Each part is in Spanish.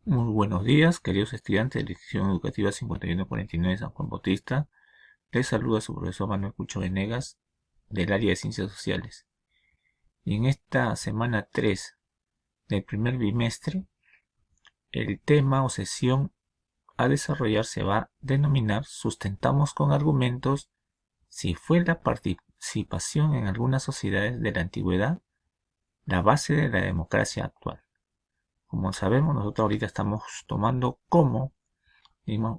Muy buenos días, queridos estudiantes de la Institución Educativa 5149 San Juan Bautista. Les saluda su profesor Manuel Cucho Venegas del área de Ciencias Sociales. Y en esta semana 3 del primer bimestre, el tema o sesión a desarrollar se va a denominar Sustentamos con argumentos si fue la participación en algunas sociedades de la antigüedad la base de la democracia actual. Como sabemos, nosotros ahorita estamos tomando como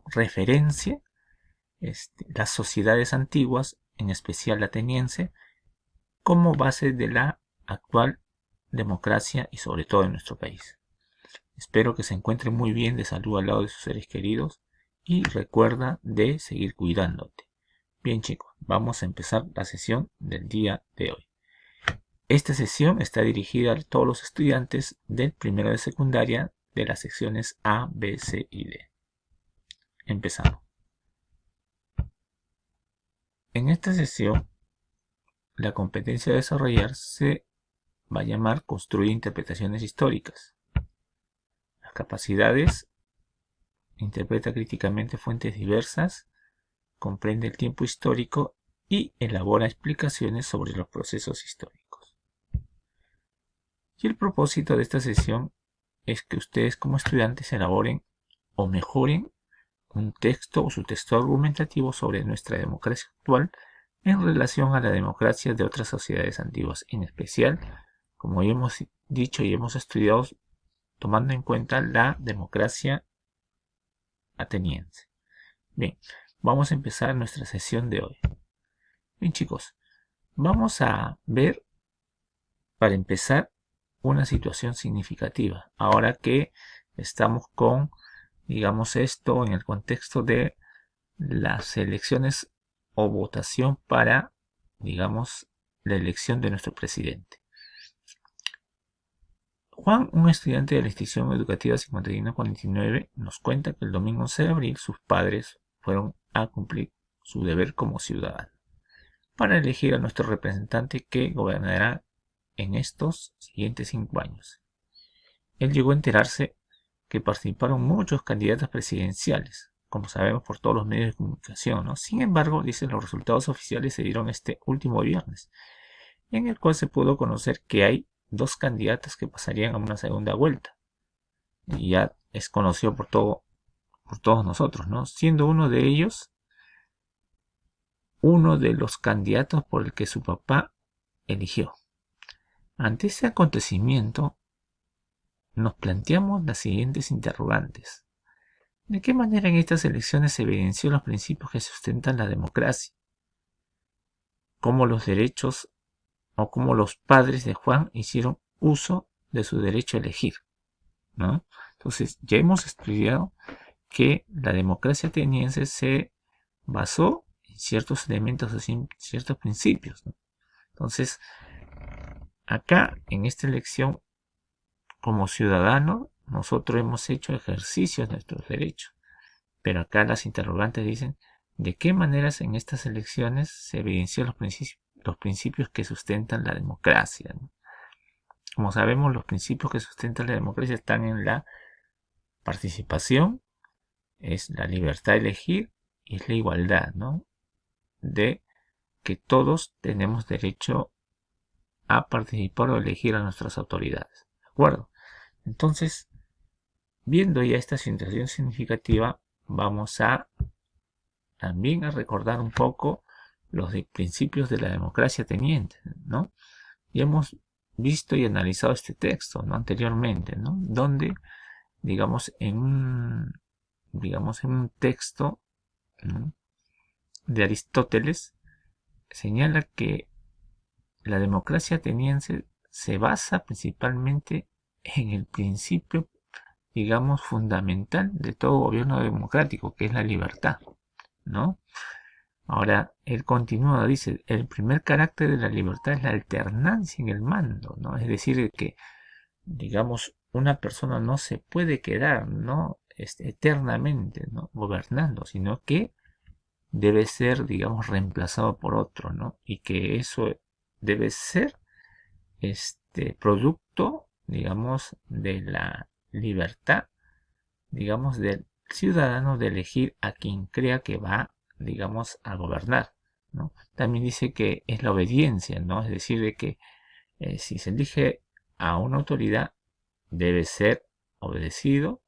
referencia las sociedades antiguas, en especial la ateniense, como base de la actual democracia y sobre todo en nuestro país. Espero que se encuentre muy bien de salud al lado de sus seres queridos y recuerda de seguir cuidándote. Bien chicos, vamos a empezar la sesión del día de hoy. Esta sesión está dirigida a todos los estudiantes del primero de secundaria de las secciones A, B, C y D. Empezamos. En esta sesión, la competencia a desarrollar se va a llamar Construye interpretaciones históricas. Las capacidades: interpreta críticamente fuentes diversas, comprende el tiempo histórico y elabora explicaciones sobre los procesos históricos. Y el propósito de esta sesión es que ustedes como estudiantes elaboren o mejoren un texto o su texto argumentativo sobre nuestra democracia actual en relación a la democracia de otras sociedades antiguas, en especial, como ya hemos dicho y hemos estudiado, tomando en cuenta la democracia ateniense. Bien, vamos a empezar nuestra sesión de hoy. Bien chicos, vamos a ver, para empezar, una situación significativa. Ahora que estamos con, digamos, esto en el contexto de las elecciones o votación para, digamos, la elección de nuestro presidente. Juan, un estudiante de la institución educativa 5149, nos cuenta que el domingo 11 de abril sus padres fueron a cumplir su deber como ciudadano para elegir a nuestro representante que gobernará en estos siguientes 5 años. Él llegó a enterarse que participaron muchos candidatos presidenciales, como sabemos por todos los medios de comunicación, ¿no? Sin embargo, dice, los resultados oficiales se dieron este último viernes, en el cual se pudo conocer que hay 2 candidatos que pasarían a una segunda vuelta. Y ya es conocido por todos nosotros, ¿no? Siendo uno de ellos uno de los candidatos por el que su papá eligió. Ante ese acontecimiento, nos planteamos las siguientes interrogantes. ¿De qué manera en estas elecciones se evidenció los principios que sustentan la democracia? ¿Cómo los derechos o cómo los padres de Juan hicieron uso de su derecho a elegir? ¿No? Entonces, ya hemos estudiado que la democracia ateniense se basó en ciertos elementos o en ciertos principios, ¿no? Entonces, acá en esta elección, como ciudadanos, nosotros hemos hecho ejercicio de nuestros derechos. Pero acá las interrogantes dicen, ¿de qué maneras en estas elecciones se evidenció los principios que sustentan la democracia, ¿no? Como sabemos, los principios que sustentan la democracia están en la participación, es la libertad de elegir y es la igualdad, ¿no? De que todos tenemos derecho a participar o elegir a nuestras autoridades. ¿De acuerdo? Entonces, viendo ya esta situación significativa, vamos a también a recordar un poco los principios de la democracia ateniense, ¿no? Y hemos visto y analizado este texto, ¿no? Anteriormente, ¿no? Donde, digamos, en un texto, ¿no?, de Aristóteles, señala que la democracia ateniense se basa principalmente en el principio, digamos, fundamental de todo gobierno democrático, que es la libertad, ¿no? Ahora, él continúa, dice, el primer carácter de la libertad es la alternancia en el mando, ¿no? Es decir, que, digamos, una persona no se puede quedar, ¿no?, eternamente, ¿no?, gobernando, sino que debe ser, digamos, reemplazado por otro, ¿no? Y que eso debe ser producto, digamos, de la libertad digamos, del ciudadano de elegir a quien crea que va, digamos, a gobernar, ¿no? También dice que es la obediencia, ¿no? Es decir, de que si se elige a una autoridad, debe ser obedecido,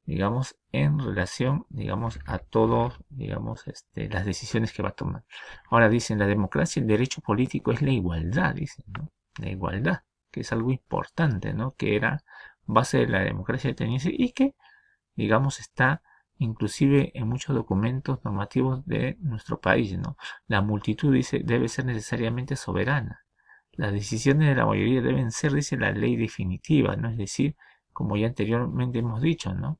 digamos, en relación, digamos, a todos, digamos, las decisiones que va a tomar. Ahora dicen, la democracia, el derecho político es la igualdad, dicen, ¿no? La igualdad, que es algo importante, ¿no? Que era base de la democracia ateniense y que, digamos, está inclusive en muchos documentos normativos de nuestro país, ¿no? La multitud, dice, debe ser necesariamente soberana. Las decisiones de la mayoría deben ser, dice, la ley definitiva, ¿no? Es decir, como ya anteriormente hemos dicho, ¿no?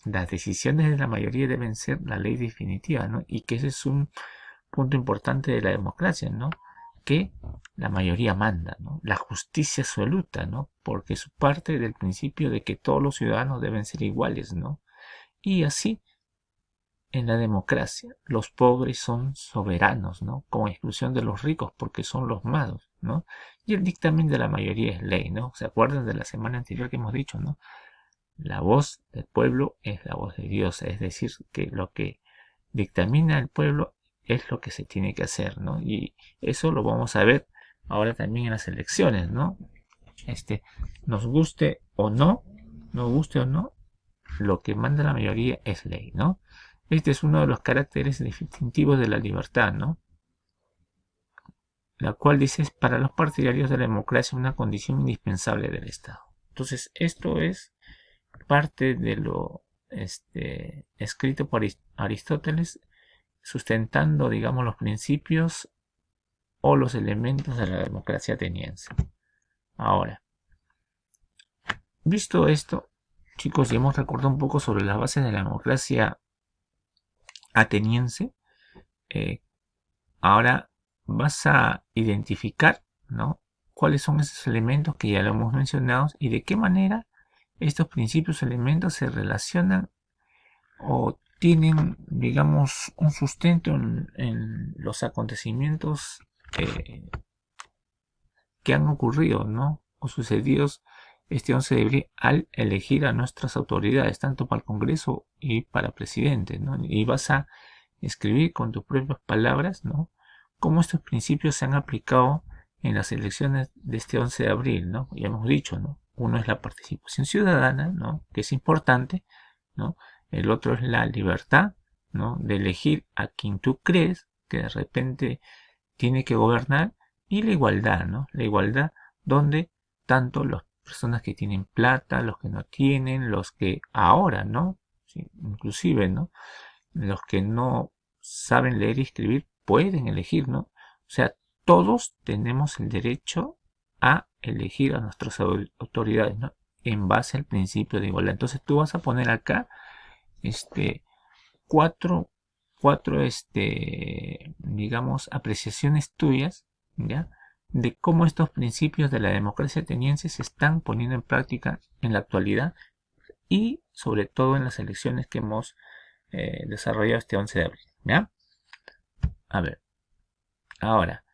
Las decisiones de la mayoría deben ser la ley definitiva, ¿no? Y que ese es un punto importante de la democracia, ¿no? Que la mayoría manda, ¿no? La justicia absoluta, ¿no? Porque es parte del principio de que todos los ciudadanos deben ser iguales, ¿no? Y así, en la democracia, los pobres son soberanos, ¿no? Con exclusión de los ricos, porque son los malos, ¿no? Y el dictamen de la mayoría es ley, ¿no? ¿Se acuerdan de la semana anterior que hemos dicho, ¿no? La voz del pueblo es la voz de Dios, es decir, que lo que dictamina el pueblo es lo que se tiene que hacer, ¿no? Y eso lo vamos a ver ahora también en las elecciones, ¿no? Nos guste o no, nos guste o no, lo que manda la mayoría es ley, ¿no? Este es uno de los caracteres distintivos de la libertad, ¿no? La cual dice es para los partidarios de la democracia una condición indispensable del Estado. Entonces, esto es parte de lo escrito por Aristóteles, sustentando, digamos, los principios o los elementos de la democracia ateniense. Ahora, visto esto, chicos, ya hemos recordado un poco sobre las bases de la democracia ateniense. Ahora vas a identificar, ¿no? Cuáles son esos elementos que ya lo hemos mencionado y de qué manera estos principios o elementos se relacionan o tienen, digamos, un sustento en los acontecimientos que han ocurrido, ¿no? O sucedidos este 11 de abril al elegir a nuestras autoridades, tanto para el Congreso y para presidente, ¿no? Y vas a escribir con tus propias palabras, ¿no? Cómo estos principios se han aplicado en las elecciones de este 11 de abril, ¿no? Ya hemos dicho, ¿no? Uno es la participación ciudadana, ¿no? Que es importante, ¿no? El otro es la libertad, ¿no? De elegir a quien tú crees que de repente tiene que gobernar, y la igualdad, ¿no? La igualdad donde tanto las personas que tienen plata, los que no tienen, los que ahora, ¿no? Sí, inclusive, ¿no? Los que no saben leer y escribir pueden elegir, ¿no? O sea, todos tenemos el derecho a elegir a nuestras autoridades, ¿no? En base al principio de igualdad. Entonces tú vas a poner acá, cuatro, digamos, apreciaciones tuyas, ¿ya? De cómo estos principios de la democracia ateniense se están poniendo en práctica en la actualidad y sobre todo en las elecciones que hemos desarrollado este 11 de abril, ¿ya? A ver, ahora,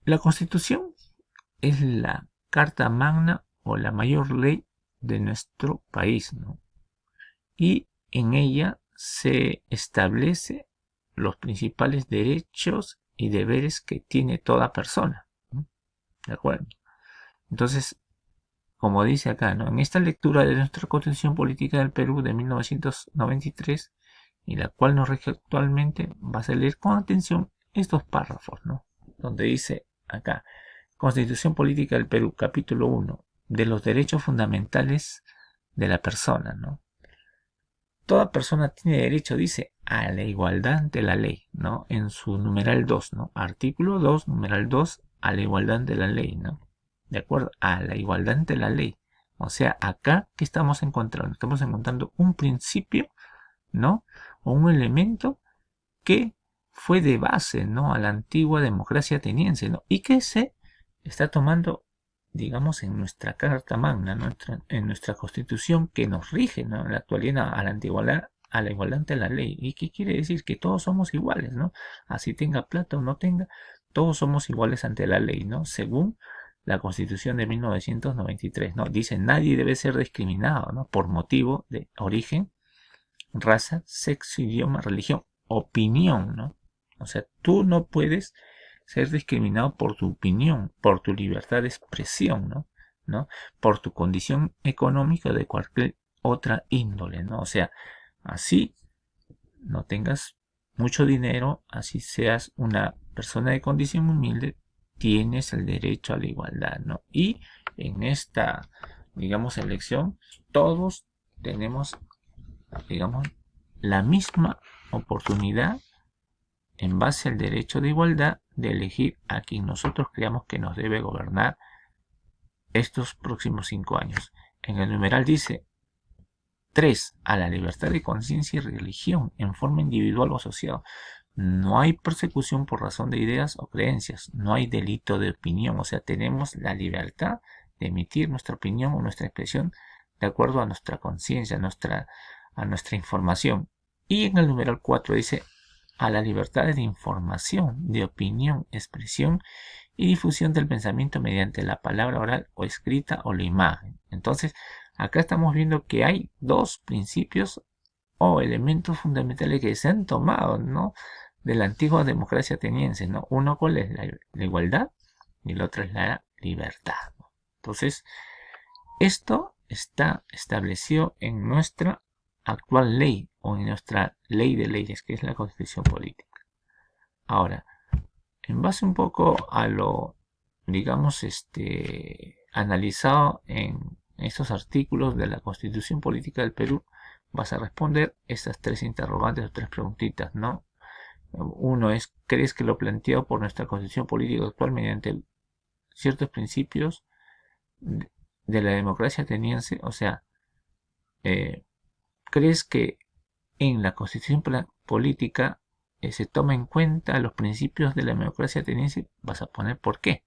la Constitución es la carta magna o la mayor ley de nuestro país, ¿no? Y en ella se establece los principales derechos y deberes que tiene toda persona, ¿no? ¿De acuerdo? Entonces, como dice acá, ¿no? En esta lectura de nuestra Constitución Política del Perú de 1993, y la cual nos rige actualmente, vas a leer con atención estos párrafos, ¿no? Donde dice acá, Constitución Política del Perú, capítulo 1, de los derechos fundamentales de la persona, ¿no? Toda persona tiene derecho, dice, a la igualdad ante la ley, ¿no? En su numeral 2, ¿no? Artículo 2, numeral 2, a la igualdad ante la ley, ¿no? ¿De acuerdo? A la igualdad ante la ley. O sea, acá, ¿qué estamos encontrando? Estamos encontrando un principio, ¿no? O un elemento que fue de base, ¿no? A la antigua democracia ateniense, ¿no? Y que se está tomando, digamos, en nuestra Carta Magna, en nuestra Constitución que nos rige, ¿no? En la actualidad a la igualdad ante la ley. ¿Y qué quiere decir? Que todos somos iguales, ¿no? Así tenga plata o no tenga, todos somos iguales ante la ley, ¿no? Según la Constitución de 1993, ¿no? Dice, nadie debe ser discriminado, ¿no? Por motivo de origen, raza, sexo, idioma, religión, opinión, ¿no? O sea, tú no puedes ser discriminado por tu opinión, por tu libertad de expresión, ¿no? ¿No? Por tu condición económica de cualquier otra índole, ¿no? O sea, así no tengas mucho dinero, así seas una persona de condición humilde, tienes el derecho a la igualdad, ¿no? Y en esta, digamos, elección, todos tenemos, digamos, la misma oportunidad en base al derecho de igualdad de elegir a quien nosotros creamos que nos debe gobernar estos próximos 5 años. En el numeral dice 3. A la libertad de conciencia y religión en forma individual o asociada. No hay persecución por razón de ideas o creencias. No hay delito de opinión. O sea, tenemos la libertad de emitir nuestra opinión o nuestra expresión de acuerdo a nuestra conciencia, a nuestra información. Y en el numeral 4 dice a la libertad de información, de opinión, expresión y difusión del pensamiento mediante la palabra oral o escrita o la imagen. Entonces, acá estamos viendo que hay dos principios o elementos fundamentales que se han tomado, ¿no?, de la antigua democracia ateniense, ¿no? Uno, ¿cuál es? La igualdad, y el otro es la libertad, ¿no? Entonces, esto está establecido en nuestra actual ley o en nuestra ley de leyes, que es la Constitución Política. Ahora, en base un poco a lo, digamos, analizado en estos artículos de la Constitución Política del Perú, vas a responder estas tres interrogantes o tres preguntitas, ¿no? Uno es, ¿crees que lo planteado por nuestra Constitución Política actual mediante ciertos principios de la democracia ateniense? O sea, ¿crees que en la Constitución Política se toma en cuenta los principios de la democracia ateniense? Vas a poner por qué.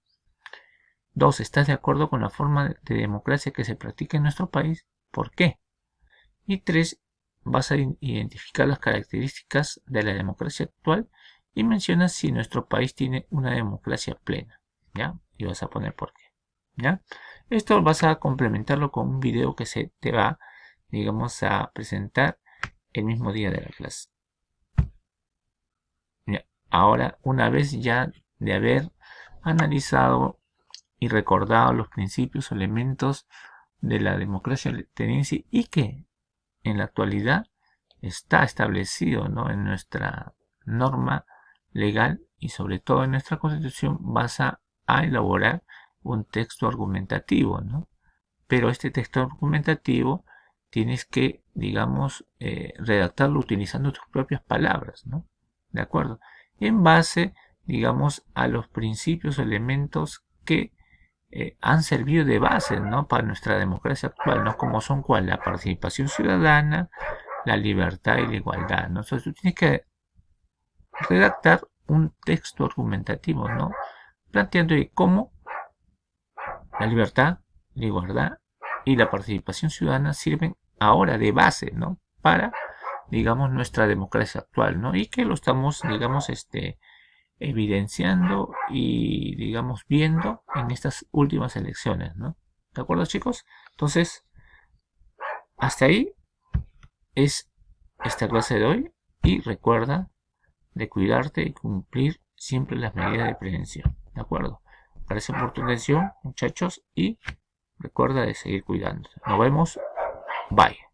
2. ¿Estás de acuerdo con la forma de democracia que se practica en nuestro país? ¿Por qué? Y 3. Vas a identificar las características de la democracia actual y mencionas si nuestro país tiene una democracia plena, ¿ya? Y vas a poner por qué, ¿ya? Esto vas a complementarlo con un video que se te va, digamos, a presentar el mismo día de la clase. ¿Ya? Ahora, una vez ya de haber analizado y recordado los principios o elementos de la democracia ateniense y que en la actualidad está establecido, ¿no?, en nuestra norma legal y sobre todo en nuestra Constitución, vas a elaborar un texto argumentativo, ¿no? Pero este texto argumentativo tienes que, digamos, redactarlo utilizando tus propias palabras, ¿no? ¿De acuerdo? En base, digamos, a los principios o elementos que han servido de base, ¿no?, para nuestra democracia actual, ¿no? Como son, ¿cuál? La participación ciudadana, la libertad y la igualdad, ¿no? Entonces tú tienes que redactar un texto argumentativo, ¿no?, planteando cómo la libertad, la igualdad y la participación ciudadana sirven ahora de base, ¿no?, para, digamos, nuestra democracia actual, ¿no? Y que lo estamos, digamos, evidenciando y, digamos, viendo en estas últimas elecciones, ¿no? ¿De acuerdo, chicos? Entonces, hasta ahí es esta clase de hoy y recuerda de cuidarte y cumplir siempre las medidas de prevención, ¿de acuerdo? Gracias por tu atención, muchachos, y recuerda de seguir cuidándote. Nos vemos. Bye.